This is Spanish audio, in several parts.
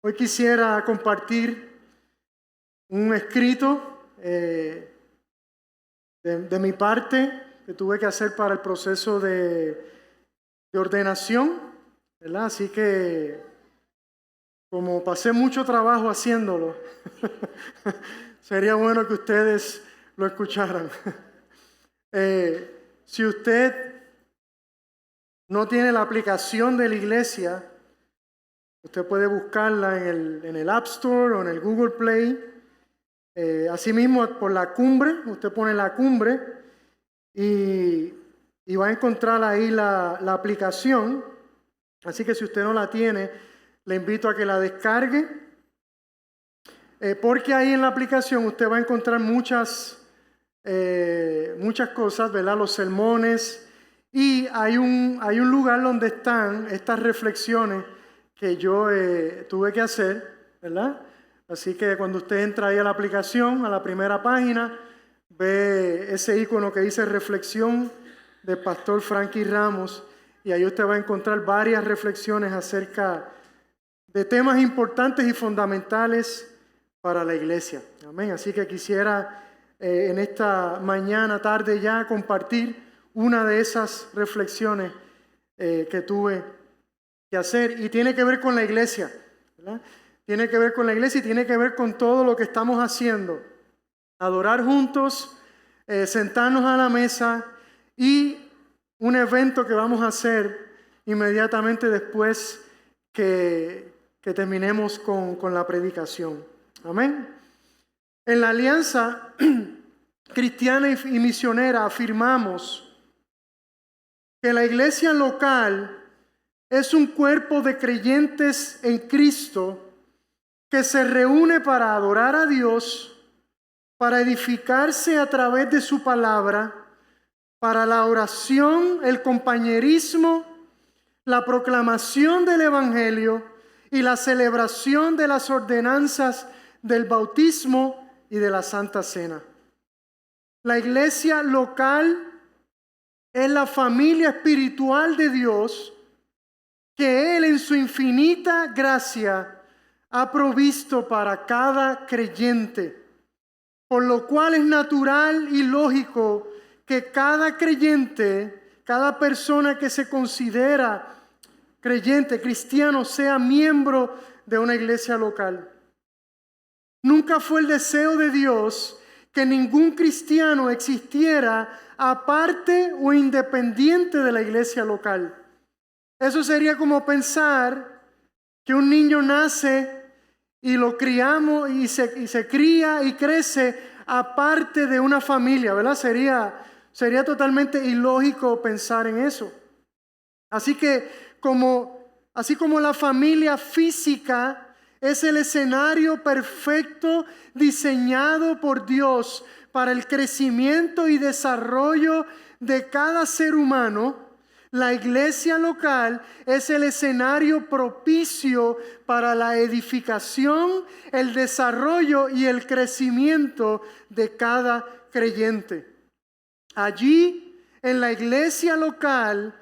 Hoy quisiera compartir un escrito de mi parte que tuve que hacer para el proceso de ordenación, ¿verdad? Así que como pasé mucho trabajo haciéndolo, sería bueno que ustedes lo escucharan. Si usted no tiene la aplicación de la iglesia, usted puede buscarla en el App Store o en el Google Play. Asimismo, por la cumbre, usted pone la cumbre y va a encontrar ahí la aplicación. Así que si usted no la tiene, le invito a que la descargue. Porque ahí en la aplicación usted va a encontrar muchas cosas, ¿verdad? Los sermones. Y hay un lugar donde están estas reflexiones que yo tuve que hacer, ¿verdad? Así que cuando usted entra ahí a la aplicación, a la primera página, ve ese icono que dice reflexión del pastor Frankie Ramos, y ahí usted va a encontrar varias reflexiones acerca de temas importantes y fundamentales para la iglesia. Amén. Así que quisiera en esta mañana, tarde ya, compartir una de esas reflexiones que tuve que hacer, y tiene que ver con la iglesia, ¿verdad? Tiene que ver con la iglesia y tiene que ver con todo lo que estamos haciendo. Adorar juntos, sentarnos a la mesa y un evento que vamos a hacer inmediatamente después que terminemos con la predicación. Amén. En la Alianza Cristiana y Misionera afirmamos que la iglesia local es un cuerpo de creyentes en Cristo que se reúne para adorar a Dios, para edificarse a través de su palabra, para la oración, el compañerismo, la proclamación del Evangelio y la celebración de las ordenanzas del bautismo y de la Santa Cena. La iglesia local es la familia espiritual de Dios que Él en su infinita gracia ha provisto para cada creyente, por lo cual es natural y lógico que cada creyente, cada persona que se considera creyente, cristiano, sea miembro de una iglesia local. Nunca fue el deseo de Dios que ningún cristiano existiera aparte o independiente de la iglesia local. Eso sería como pensar que un niño nace y lo criamos y se cría y crece aparte de una familia, ¿verdad? Sería totalmente ilógico pensar en eso. Así como la familia física es el escenario perfecto diseñado por Dios para el crecimiento y desarrollo de cada ser humano, la iglesia local es el escenario propicio para la edificación, el desarrollo y el crecimiento de cada creyente. Allí, en la iglesia local,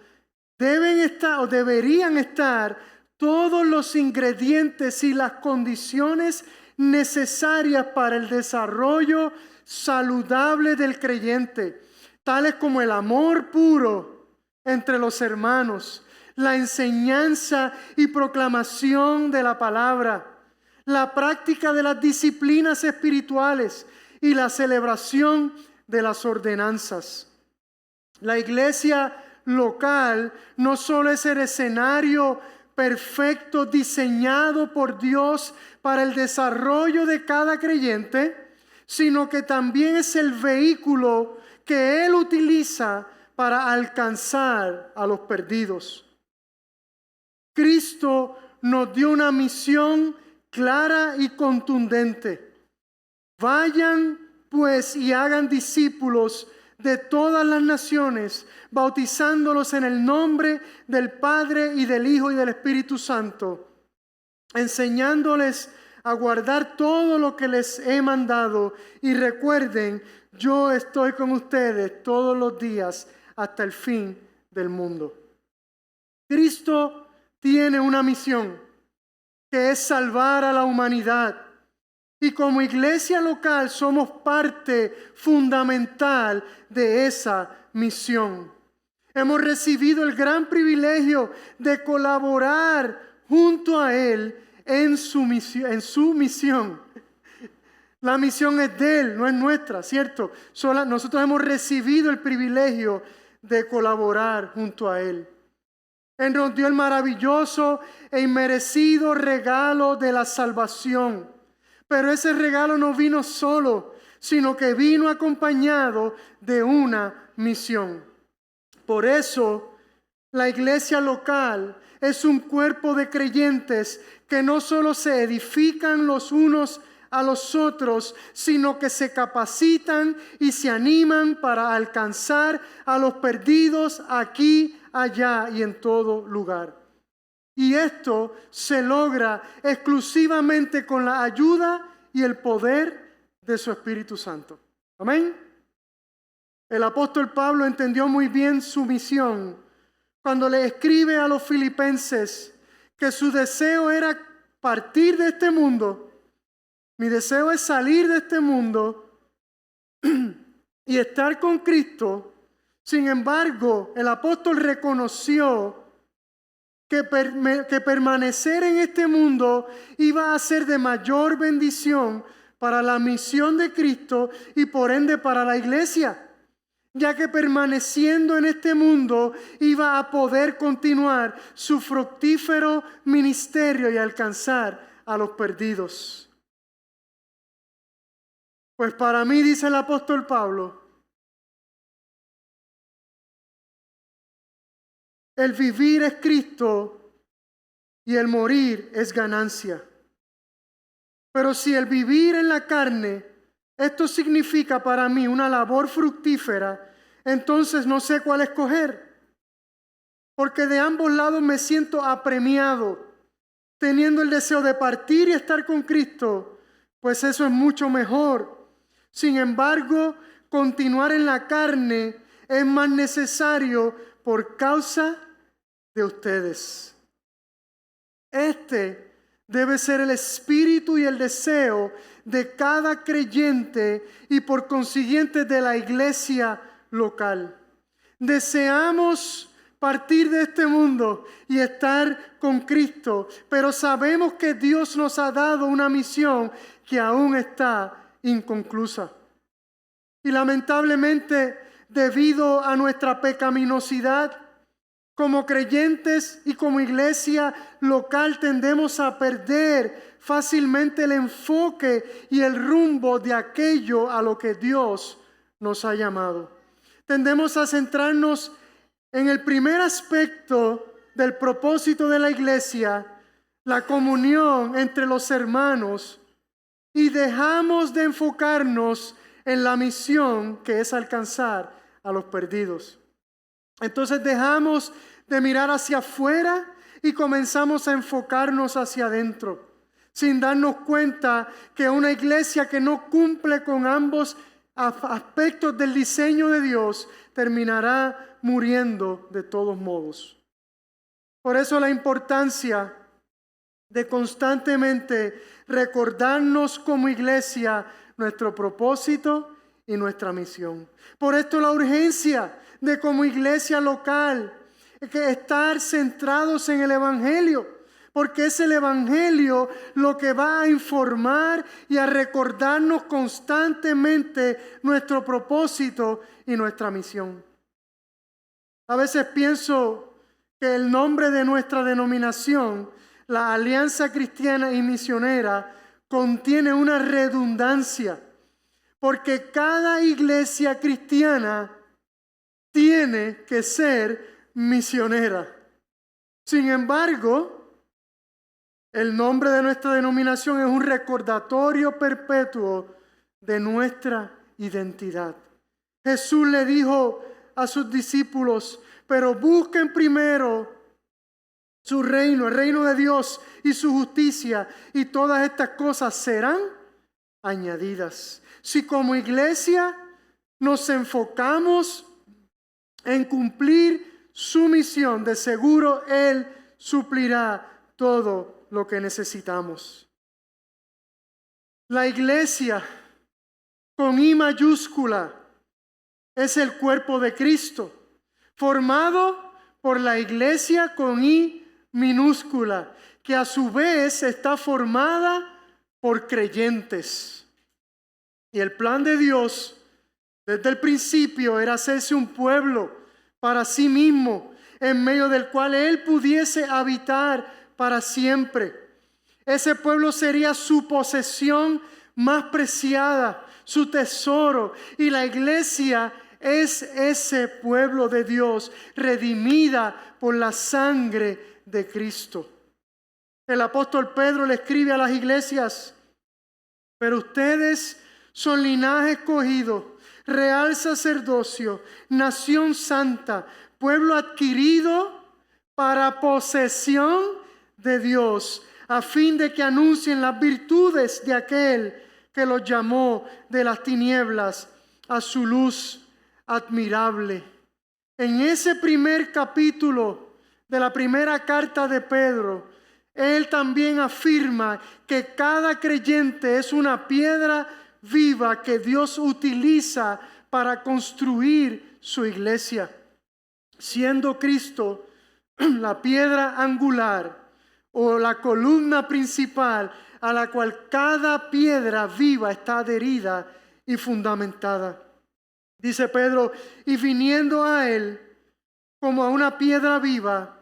deberían estar todos los ingredientes y las condiciones necesarias para el desarrollo saludable del creyente, tales como el amor puro entre los hermanos, la enseñanza y proclamación de la palabra, la práctica de las disciplinas espirituales y la celebración de las ordenanzas. La iglesia local no solo es el escenario perfecto diseñado por Dios para el desarrollo de cada creyente, sino que también es el vehículo que Él utiliza para alcanzar a los perdidos. Cristo nos dio una misión clara y contundente. Vayan pues y hagan discípulos de todas las naciones, bautizándolos en el nombre del Padre y del Hijo y del Espíritu Santo, enseñándoles a guardar todo lo que les he mandado. Y recuerden, yo estoy con ustedes todos los días hasta el fin del mundo. Cristo tiene una misión. que es salvar a la humanidad. Y como iglesia local somos parte fundamental de esa misión. Hemos recibido el gran privilegio de colaborar junto a Él en su misión. La misión es de Él, no es nuestra, ¿cierto? Nosotros hemos recibido el privilegio de colaborar junto a Él. Él nos dio el maravilloso e inmerecido regalo de la salvación. Pero ese regalo no vino solo, sino que vino acompañado de una misión. Por eso, la iglesia local es un cuerpo de creyentes que no solo se edifican los unos a los otros, sino que se capacitan y se animan para alcanzar a los perdidos aquí, allá y en todo lugar. Y esto se logra exclusivamente con la ayuda y el poder de su Espíritu Santo. Amén. El apóstol Pablo entendió muy bien su misión cuando le escribe a los filipenses que su deseo era partir de este mundo. Mi deseo es salir de este mundo y estar con Cristo. Sin embargo, el apóstol reconoció que permanecer en este mundo iba a ser de mayor bendición para la misión de Cristo y por ende para la iglesia, ya que permaneciendo en este mundo iba a poder continuar su fructífero ministerio y alcanzar a los perdidos. Pues para mí, dice el apóstol Pablo, el vivir es Cristo y el morir es ganancia. Pero si el vivir en la carne, esto significa para mí una labor fructífera, entonces no sé cuál escoger. Porque de ambos lados me siento apremiado, teniendo el deseo de partir y estar con Cristo, pues eso es mucho mejor. Sin embargo, continuar en la carne es más necesario por causa de ustedes. Este debe ser el espíritu y el deseo de cada creyente y por consiguiente de la iglesia local. Deseamos partir de este mundo y estar con Cristo, pero sabemos que Dios nos ha dado una misión que aún está inconclusa. Y lamentablemente, debido a nuestra pecaminosidad, como creyentes y como iglesia local tendemos a perder fácilmente el enfoque y el rumbo de aquello a lo que Dios nos ha llamado. Tendemos a centrarnos en el primer aspecto del propósito de la iglesia, la comunión entre los hermanos, y dejamos de enfocarnos en la misión que es alcanzar a los perdidos. Entonces dejamos de mirar hacia afuera y comenzamos a enfocarnos hacia adentro, sin darnos cuenta que una iglesia que no cumple con ambos aspectos del diseño de Dios terminará muriendo de todos modos. Por eso la importancia de constantemente recordarnos como iglesia nuestro propósito y nuestra misión. Por esto la urgencia de como iglesia local que estar centrados en el Evangelio, porque es el Evangelio lo que va a informar y a recordarnos constantemente nuestro propósito y nuestra misión. A veces pienso que el nombre de nuestra denominación, la Alianza Cristiana y Misionera, contiene una redundancia, porque cada iglesia cristiana tiene que ser misionera. Sin embargo, el nombre de nuestra denominación es un recordatorio perpetuo de nuestra identidad. Jesús le dijo a sus discípulos, pero busquen primero su reino, el reino de Dios y su justicia, y todas estas cosas serán añadidas. Si como iglesia nos enfocamos en cumplir su misión, de seguro Él suplirá todo lo que necesitamos. La iglesia, con I mayúscula, es el cuerpo de Cristo, formado por la iglesia con I minúscula, que a su vez está formada por creyentes. Y el plan de Dios desde el principio era hacerse un pueblo para sí mismo, en medio del cual Él pudiese habitar para siempre. Ese pueblo sería su posesión más preciada, su tesoro, y la iglesia es ese pueblo de Dios, redimida por la sangre de Cristo. El apóstol Pedro le escribe a las iglesias: pero ustedes son linaje escogido, real sacerdocio, nación santa, pueblo adquirido para posesión de Dios, a fin de que anuncien las virtudes de aquel que los llamó de las tinieblas a su luz admirable. En ese primer capítulo de la primera carta de Pedro, él también afirma que cada creyente es una piedra viva que Dios utiliza para construir su iglesia, siendo Cristo la piedra angular o la columna principal a la cual cada piedra viva está adherida y fundamentada. Dice Pedro: y viniendo a Él como a una piedra viva,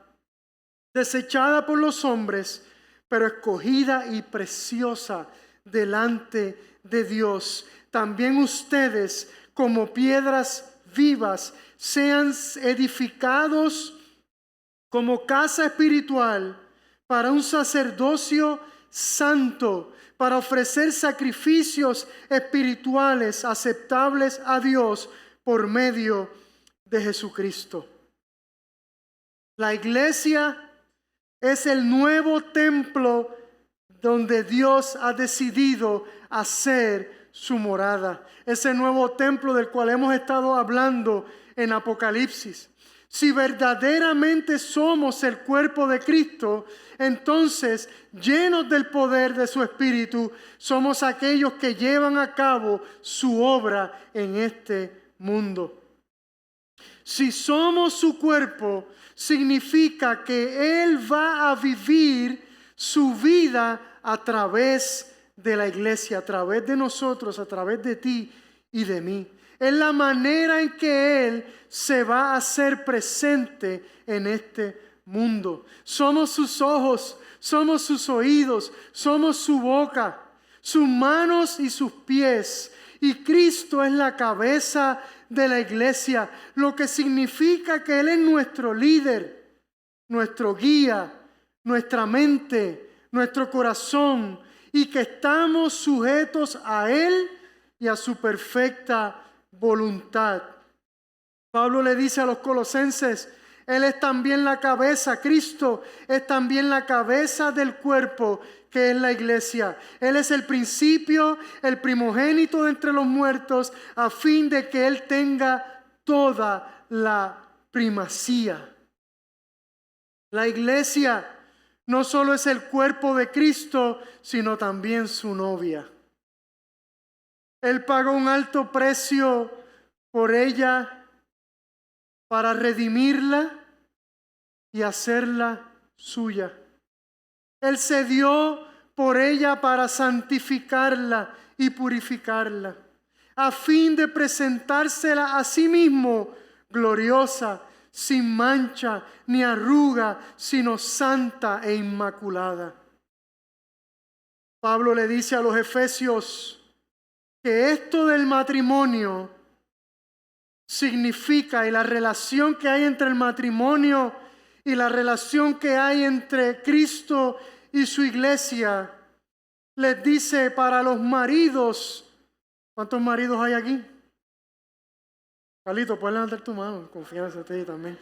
desechada por los hombres, pero escogida y preciosa delante de Dios, también ustedes como piedras vivas sean edificados como casa espiritual para un sacerdocio santo, para ofrecer sacrificios espirituales aceptables a Dios por medio de Jesucristo. La iglesia es el nuevo templo donde Dios ha decidido hacer su morada. Ese nuevo templo del cual hemos estado hablando en Apocalipsis. Si verdaderamente somos el cuerpo de Cristo, entonces, llenos del poder de su Espíritu, somos aquellos que llevan a cabo su obra en este mundo. Si somos su cuerpo, significa que Él va a vivir su vida a través de la iglesia, a través de nosotros, a través de ti y de mí. Es la manera en que Él se va a hacer presente en este mundo. Somos sus ojos, somos sus oídos, somos su boca, sus manos y sus pies. Y Cristo es la cabeza de la iglesia, lo que significa que Él es nuestro líder, nuestro guía, nuestra mente, nuestro corazón, y que estamos sujetos a Él y a su perfecta voluntad. Pablo le dice a los colosenses: Él es también la cabeza, Cristo es también la cabeza del cuerpo que es la iglesia. Él es el principio, el primogénito de entre los muertos, a fin de que Él tenga toda la primacía. La iglesia no solo es el cuerpo de Cristo, sino también su novia. Él pagó un alto precio por ella para redimirla y hacerla suya. Él se dio por ella para santificarla y purificarla, a fin de presentársela a sí mismo gloriosa, sin mancha ni arruga, sino santa e inmaculada. Pablo le dice a los efesios que esto del matrimonio significa, y la relación que hay entre el matrimonio y la relación que hay entre Cristo y su iglesia, les dice para los maridos. ¿Cuántos maridos hay aquí? Carlito, puedes levantar tu mano, confianza en ti también.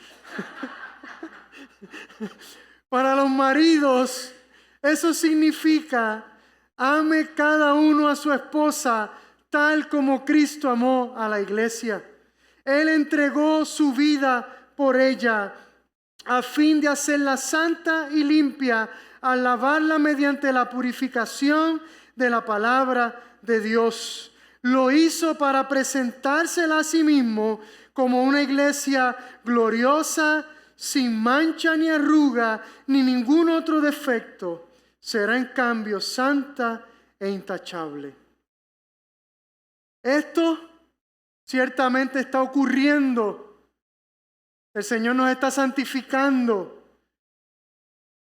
Para los maridos, eso significa: ame cada uno a su esposa tal como Cristo amó a la iglesia. Él entregó su vida por ella a fin de hacerla santa y limpia al lavarla mediante la purificación de la palabra de Dios. Lo hizo para presentársela a sí mismo como una iglesia gloriosa, sin mancha ni arruga, ni ningún otro defecto. Será en cambio santa e intachable. Esto ciertamente está ocurriendo. El Señor nos está santificando.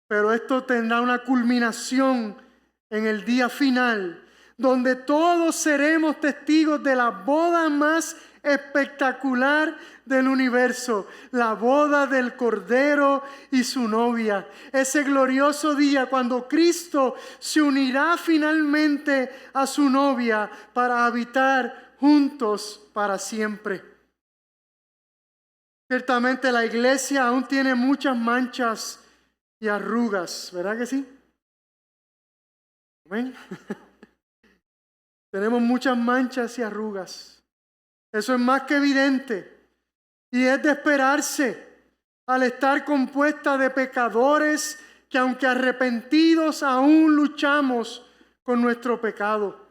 Pero esto tendrá una culminación en el día final, donde todos seremos testigos de la boda más espectacular del universo, la boda del Cordero y su novia. Ese glorioso día cuando Cristo se unirá finalmente a su novia para habitar juntos para siempre. Ciertamente la iglesia aún tiene muchas manchas y arrugas, ¿verdad que sí? ¿Ven? Tenemos muchas manchas y arrugas. Eso es más que evidente. Y es de esperarse al estar compuesta de pecadores que aunque arrepentidos aún luchamos con nuestro pecado.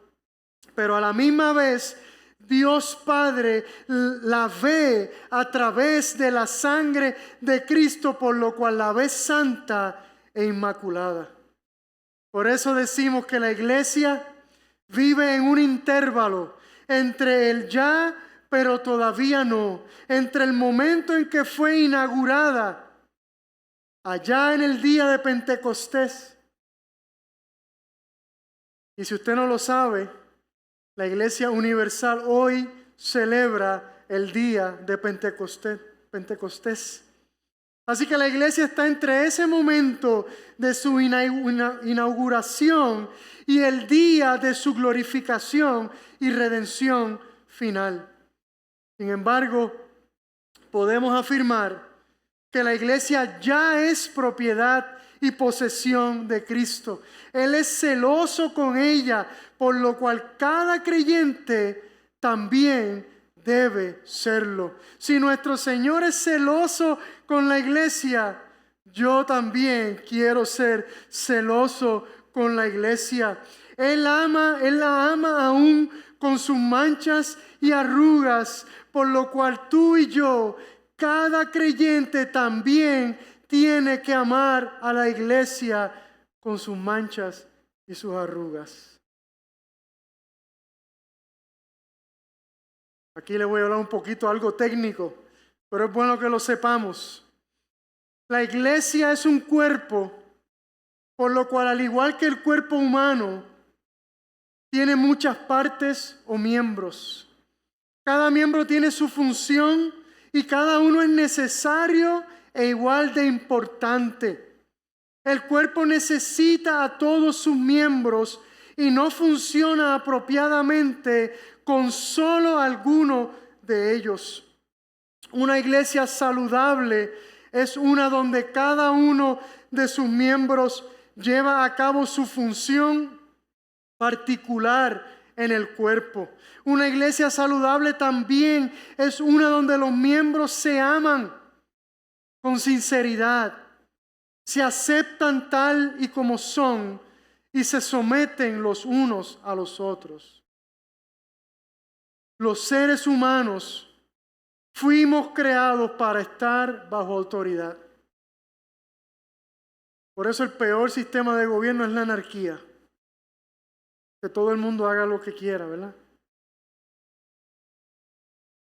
Pero a la misma vez Dios Padre la ve a través de la sangre de Cristo, por lo cual la ve santa e inmaculada. Por eso decimos que la iglesia vive en un intervalo entre el ya, pero todavía no, entre el momento en que fue inaugurada, allá en el día de Pentecostés. Y si usted no lo sabe, la Iglesia Universal hoy celebra el día de Pentecostés. Así que la iglesia está entre ese momento de su inauguración y el día de su glorificación y redención final. Sin embargo, podemos afirmar que la iglesia ya es propiedad y posesión de Cristo. Él es celoso con ella, por lo cual cada creyente también debe serlo. Si nuestro Señor es celoso con la iglesia, yo también quiero ser celoso con la iglesia. Él la ama aún con sus manchas y arrugas, por lo cual tú y yo, cada creyente también tiene que amar a la iglesia con sus manchas y sus arrugas. Aquí le voy a hablar un poquito algo técnico, pero es bueno que lo sepamos. La iglesia es un cuerpo, por lo cual, al igual que el cuerpo humano, tiene muchas partes o miembros. Cada miembro tiene su función y cada uno es necesario e igual de importante. El cuerpo necesita a todos sus miembros y no funciona apropiadamente con solo alguno de ellos. Una iglesia saludable es una donde cada uno de sus miembros lleva a cabo su función particular en el cuerpo. Una iglesia saludable también es una donde los miembros se aman con sinceridad, se aceptan tal y como son y se someten los unos a los otros. Los seres humanos fuimos creados para estar bajo autoridad. Por eso el peor sistema de gobierno es la anarquía. Que todo el mundo haga lo que quiera, ¿verdad?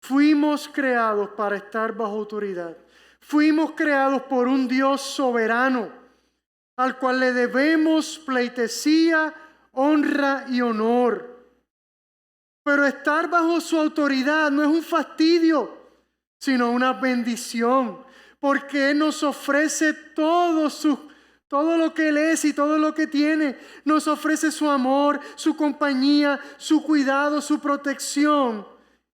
Fuimos creados para estar bajo autoridad. Fuimos creados por un Dios soberano, al cual le debemos pleitesía, honra y honor. Pero estar bajo su autoridad no es un fastidio, sino una bendición, porque Él nos ofrece todo lo que Él es y todo lo que tiene. Nos ofrece su amor, su compañía, su cuidado, su protección,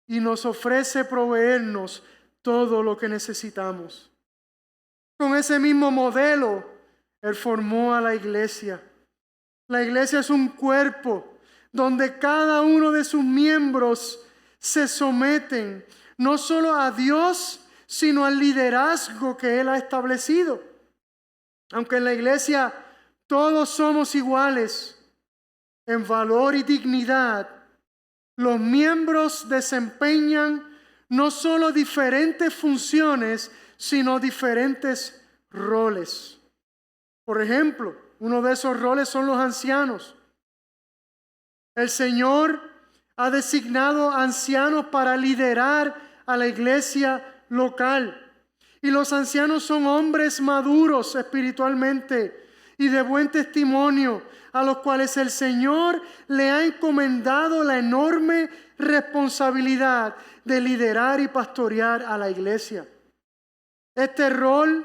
y nos ofrece proveernos todo lo que necesitamos. Con ese mismo modelo, Él formó a la iglesia. La iglesia es un cuerpo donde cada uno de sus miembros se someten no solo a Dios, sino al liderazgo que Él ha establecido. Aunque en la iglesia todos somos iguales en valor y dignidad, los miembros desempeñan no solo diferentes funciones, sino diferentes roles. Por ejemplo, uno de esos roles son los ancianos. El Señor ha designado ancianos para liderar a la iglesia local. Y los ancianos son hombres maduros espiritualmente y de buen testimonio, a los cuales el Señor le ha encomendado la enorme responsabilidad de liderar y pastorear a la iglesia. Este rol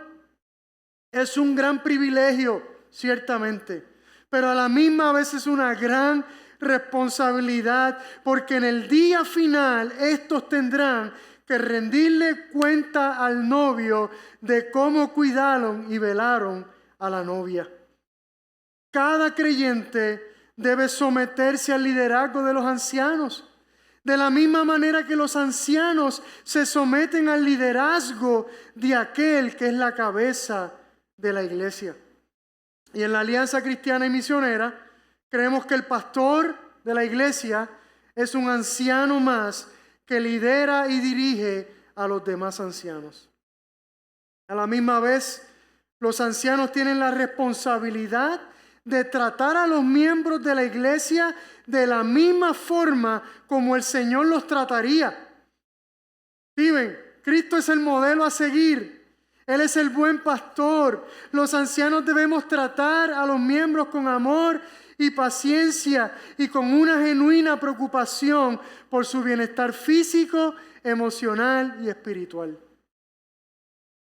es un gran privilegio, ciertamente, pero a la misma vez es una gran responsabilidad, porque en el día final estos tendrán que rendirle cuenta al novio de cómo cuidaron y velaron a la novia. Cada creyente debe someterse al liderazgo de los ancianos, de la misma manera que los ancianos se someten al liderazgo de aquel que es la cabeza de la iglesia. Y en la Alianza Cristiana y Misionera creemos que el pastor de la iglesia es un anciano más que lidera y dirige a los demás ancianos. A la misma vez, los ancianos tienen la responsabilidad de tratar a los miembros de la iglesia de la misma forma como el Señor los trataría. ¿Viven? Cristo es el modelo a seguir. Él es el buen pastor. Los ancianos debemos tratar a los miembros con amor y paciencia y con una genuina preocupación por su bienestar físico, emocional y espiritual.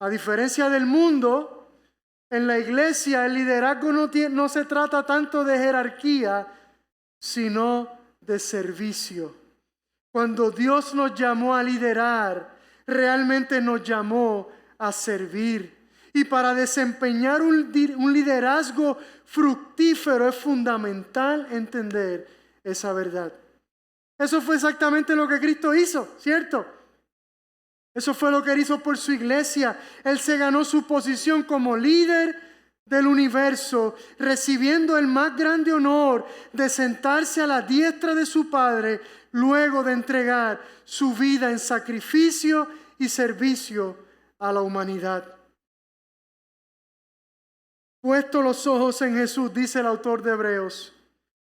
A diferencia del mundo, en la iglesia el liderazgo no se trata tanto de jerarquía, sino de servicio. Cuando Dios nos llamó a liderar, realmente nos llamó a servir. Y para desempeñar un liderazgo fructífero es fundamental entender esa verdad. Eso fue exactamente lo que Cristo hizo, ¿cierto? Eso fue lo que Él hizo por su iglesia. Él se ganó su posición como líder del universo, recibiendo el más grande honor de sentarse a la diestra de su Padre, luego de entregar su vida en sacrificio y servicio a la humanidad. Puesto los ojos en Jesús, dice el autor de Hebreos,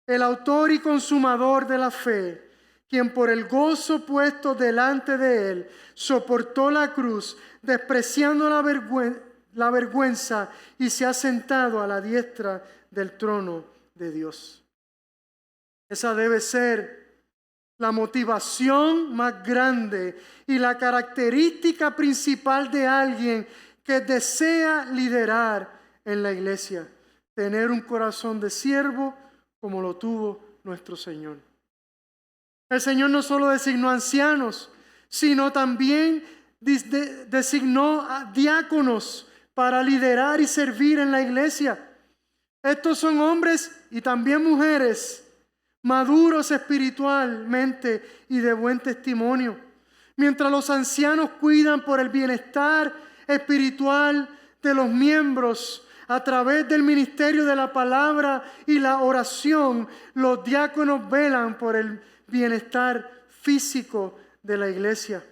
el autor y consumador de la fe, quien por el gozo puesto delante de él soportó la cruz, despreciando la vergüenza, y se ha sentado a la diestra del trono de Dios. Esa debe ser la motivación más grande y la característica principal de alguien que desea liderar en la iglesia, tener un corazón de siervo como lo tuvo nuestro Señor. El Señor no solo designó ancianos, sino también designó a diáconos para liderar y servir en la iglesia. Estos son hombres y también mujeres maduros espiritualmente y de buen testimonio. Mientras los ancianos cuidan por el bienestar espiritual de los miembros a través del ministerio de la palabra y la oración, los diáconos velan por el bienestar físico de la iglesia.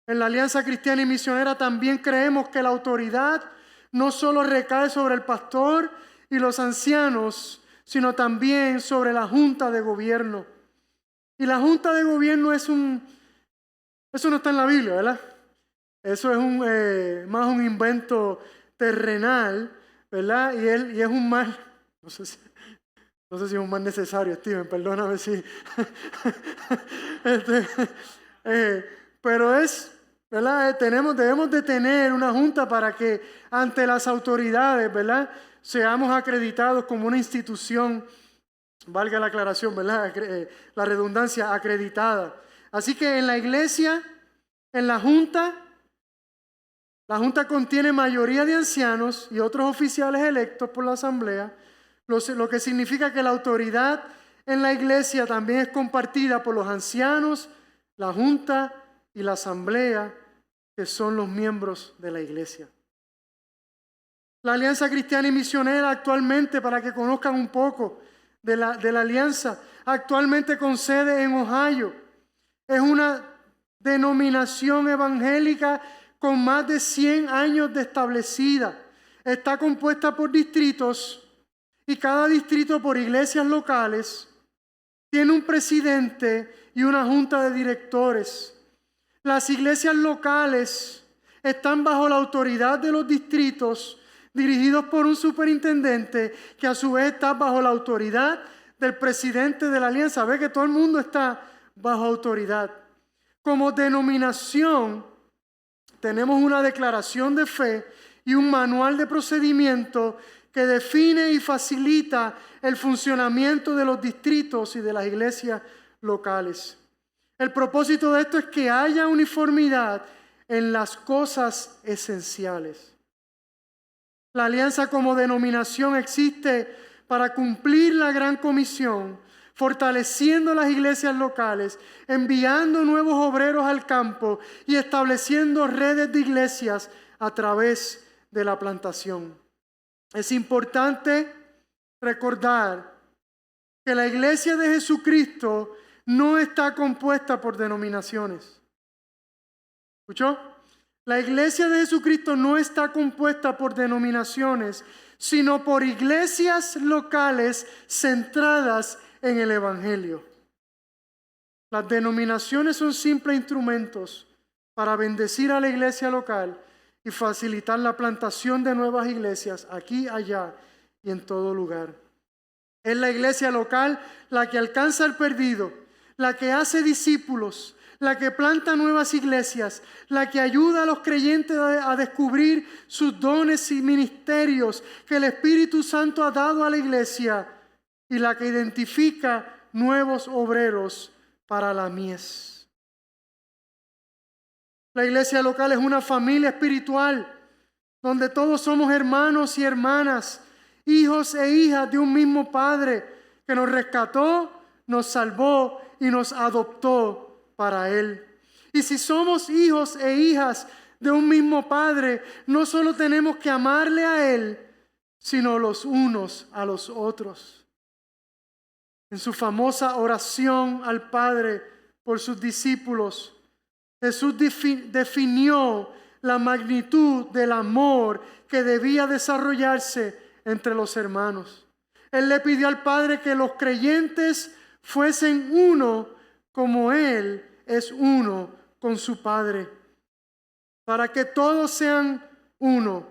En la Alianza Cristiana y Misionera también creemos que la autoridad no solo recae sobre el pastor y los ancianos, sino también sobre la Junta de Gobierno. Y la Junta de Gobierno eso no está en la Biblia, ¿verdad? Eso es más un invento terrenal, ¿verdad? Y es un mal, no sé si es un mal necesario, Steven, perdóname si. Pero es, ¿verdad? Debemos de tener una junta para que ante las autoridades, ¿verdad?, seamos acreditados como una institución, valga la aclaración, ¿verdad?, la redundancia, acreditada. Así que en la iglesia, en la junta contiene mayoría de ancianos y otros oficiales electos por la asamblea, lo que significa que la autoridad en la iglesia también es compartida por los ancianos, la junta y la asamblea, que son los miembros de la iglesia. La Alianza Cristiana y Misionera actualmente, para que conozcan un poco de la alianza, actualmente con sede en Ohio. Es una denominación evangélica con más de 100 años de establecida. Está compuesta por distritos y cada distrito por iglesias locales. Tiene un presidente y una junta de directores. Las iglesias locales están bajo la autoridad de los distritos, dirigidos por un superintendente que a su vez está bajo la autoridad del presidente de la alianza. Ve que todo el mundo está bajo autoridad. Como denominación, tenemos una declaración de fe y un manual de procedimiento que define y facilita el funcionamiento de los distritos y de las iglesias locales. El propósito de esto es que haya uniformidad en las cosas esenciales. La alianza como denominación existe para cumplir la gran comisión, fortaleciendo las iglesias locales, enviando nuevos obreros al campo y estableciendo redes de iglesias a través de la plantación. Es importante recordar que la iglesia de Jesucristo no está compuesta por denominaciones. ¿Escuchó? La iglesia de Jesucristo no está compuesta por denominaciones, sino por iglesias locales centradas en el Evangelio. Las denominaciones son simples instrumentos para bendecir a la iglesia local y facilitar la plantación de nuevas iglesias aquí, allá y en todo lugar. Es la iglesia local la que alcanza al perdido, la que hace discípulos, la que planta nuevas iglesias, la que ayuda a los creyentes a descubrir sus dones y ministerios que el Espíritu Santo ha dado a la iglesia y la que identifica nuevos obreros para la mies. La iglesia local es una familia espiritual donde todos somos hermanos y hermanas, hijos e hijas de un mismo Padre que nos rescató, nos salvó y nos adoptó para Él. Y si somos hijos e hijas de un mismo Padre, no solo tenemos que amarle a Él, sino los unos a los otros. En su famosa oración al Padre por sus discípulos, Jesús definió la magnitud del amor que debía desarrollarse entre los hermanos. Él le pidió al Padre que los creyentes fuesen uno como Él es uno con su Padre, para que todos sean uno,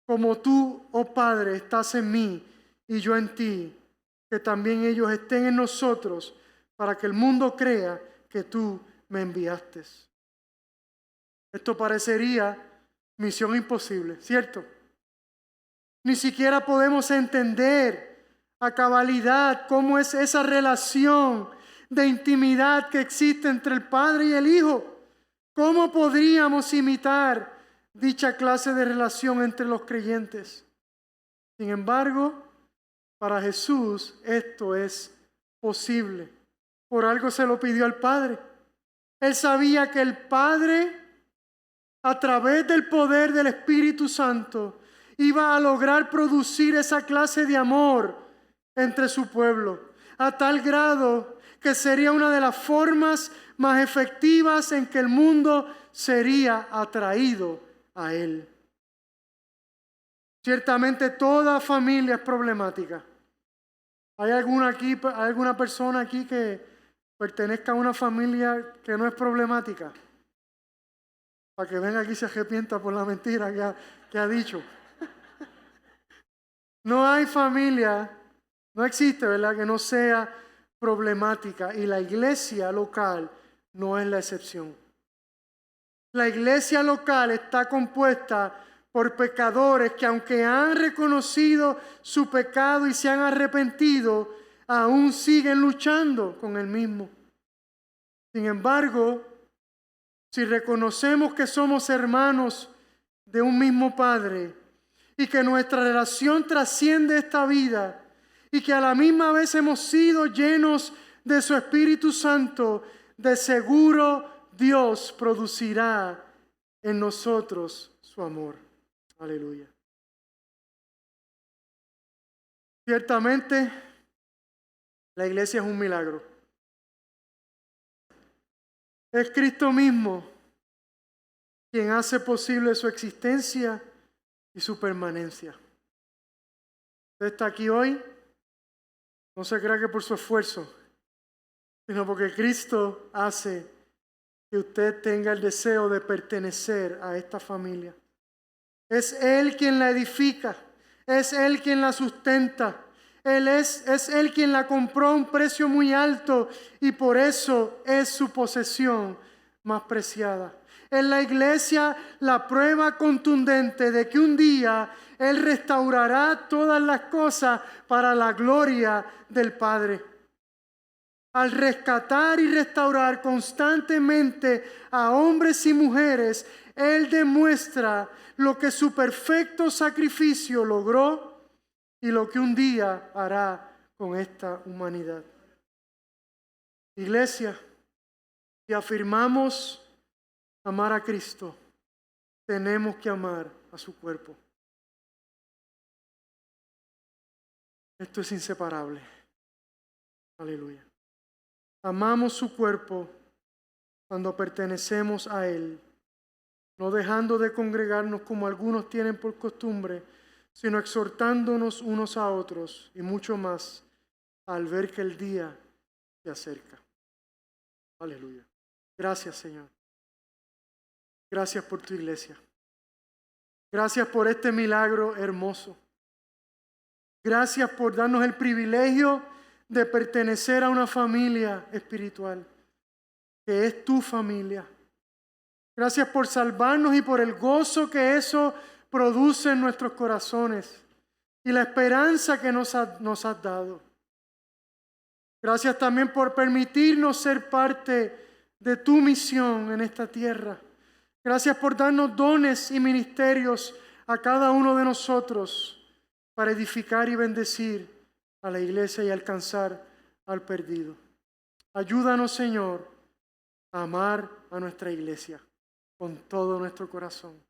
como tú, oh Padre, estás en mí y yo en ti, que también ellos estén en nosotros, para que el mundo crea que tú me enviaste. Esto parecería misión imposible, ¿cierto? Ni siquiera podemos entender a cabalidad cómo es esa relación de intimidad que existe entre el Padre y el Hijo. ¿Cómo podríamos imitar dicha clase de relación entre los creyentes? Sin embargo, para Jesús esto es posible. Por algo se lo pidió al Padre. Él sabía que el Padre, a través del poder del Espíritu Santo, iba a lograr producir esa clase de amor entre su pueblo, a tal grado que sería una de las formas más efectivas en que el mundo sería atraído a Él. Ciertamente toda familia es problemática. ¿Hay alguna persona aquí que pertenezca a una familia que no es problemática? Para que venga aquí y se arrepienta por la mentira que ha dicho. No hay familia, no existe, ¿verdad?, que no sea problemática, y la iglesia local no es la excepción. La iglesia local está compuesta por pecadores que, aunque han reconocido su pecado y se han arrepentido, aún siguen luchando con el mismo. Sin embargo, si reconocemos que somos hermanos de un mismo Padre y que nuestra relación trasciende esta vida y que a la misma vez hemos sido llenos de su Espíritu Santo, de seguro Dios producirá en nosotros su amor. Aleluya. Ciertamente, la iglesia es un milagro. Es Cristo mismo quien hace posible su existencia y su permanencia. Usted está aquí hoy, no se crea que por su esfuerzo, sino porque Cristo hace que usted tenga el deseo de pertenecer a esta familia. Es Él quien la edifica, es Él quien la sustenta, es Él quien la compró a un precio muy alto y por eso es su posesión más preciada. En la iglesia, la prueba contundente de que un día Él restaurará todas las cosas para la gloria del Padre. Al rescatar y restaurar constantemente a hombres y mujeres, Él demuestra lo que su perfecto sacrificio logró y lo que un día hará con esta humanidad. Iglesia, si afirmamos amar a Cristo, tenemos que amar a su cuerpo. Esto es inseparable. Aleluya. Amamos su cuerpo cuando pertenecemos a Él, no dejando de congregarnos como algunos tienen por costumbre, sino exhortándonos unos a otros y mucho más al ver que el día se acerca. Aleluya. Gracias, Señor. Gracias por tu iglesia. Gracias por este milagro hermoso. Gracias por darnos el privilegio de pertenecer a una familia espiritual, que es tu familia. Gracias por salvarnos y por el gozo que eso produce en nuestros corazones y la esperanza que nos has dado. Gracias también por permitirnos ser parte de tu misión en esta tierra. Gracias por darnos dones y ministerios a cada uno de nosotros para edificar y bendecir a la iglesia y alcanzar al perdido. Ayúdanos, Señor, a amar a nuestra iglesia con todo nuestro corazón,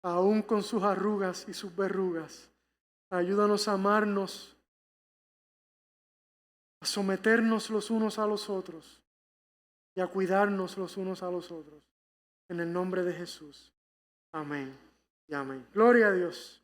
aún con sus arrugas y sus verrugas. Ayúdanos a amarnos, a someternos los unos a los otros y a cuidarnos los unos a los otros. En el nombre de Jesús. Amén y amén. Gloria a Dios.